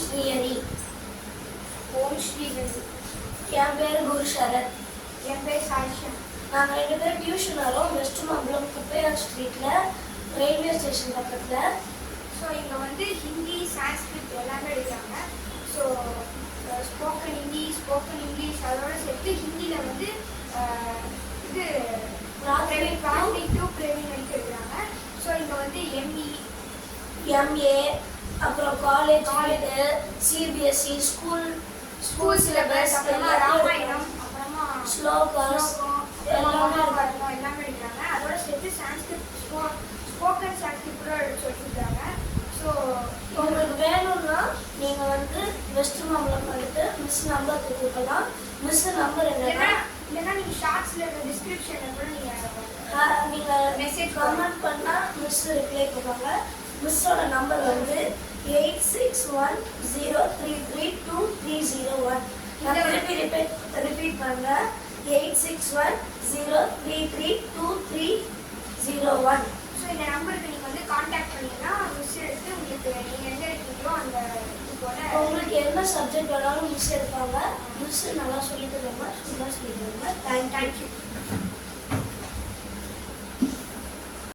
ஸ்ரீஹரி. ஓம் ஸ்ரீஹரி. என் பேர் குரு சரத். என் பேர் சாயிஷா. நாங்கள் 2 பேரும் டியூஷன் வரோம். வெஸ்ட் மாம்பலம் குப்பையார் ஸ்ட்ரீட்டில் ரயில்வே ஸ்டேஷன் பக்கத்தில். ஸோ இங்கே வந்து ஹிந்தி, சான்ஸ்கிரிட் எல்லாமே எடுக்கிறாங்க. ஸோ ஸ்போக்கன் இங்கிலீஷ் அதோட சேர்த்து ஹிந்தியில் வந்து இது பிராக்டிக் டு பிரவீன் வரைக்கும் எடுக்கிறாங்க. ஸோ இங்கே வந்து எம்ஏ அப்புறம் காலேஜ், சிபிஎஸ்சி, ஸ்கூல் சிலபஸ், அப்புறமா ராமாயணம், அப்புறமா ஸ்லோகாஸ் எல்லாமே எடுக்கிறாங்க. அதோட சேர்த்து சான்ஸ்கிரிட் ஸ்போக்கன் சான்ஸ்கிரிட் கூட சொல்லியிருக்காங்க. ஸோ உங்களுக்கு வேணும்னா நீங்கள் வந்து வெஸ்ட் மாம்பலம் வந்துட்டு மிஸ் நம்பர் கொடுக்கலாம். மிஸ் நம்பர் என்னன்னா இல்லைன்னா நீங்கள் ஷார்ட்ஸில் டிஸ்கிரிப்ஷனில் கூட நீங்கள் மெசேஜ் கமெண்ட் பண்ணால் மிஸ் ரிப்ளை பண்ணுவாங்க. மிஸ்ஸோட நம்பர் வந்து 8610332301. நான் திருப்பி ரிப்பீட் பண்ணுறேன். 8610332301. ஸோ இந்த நம்பருக்கு நீங்கள் வந்து கான்டாக்ட் பண்ணிங்கன்னா மிஸ் எடுத்து உங்களுக்கு நீங்கள் எங்கே இருக்கீங்களோ அந்த இது போல உங்களுக்கு என்ன சப்ஜெக்ட் வேணாலும் மிஸ் எடுப்பாங்க. மிஸ் நல்லா சொல்லி தருவாங்க. தேங்க்யூ.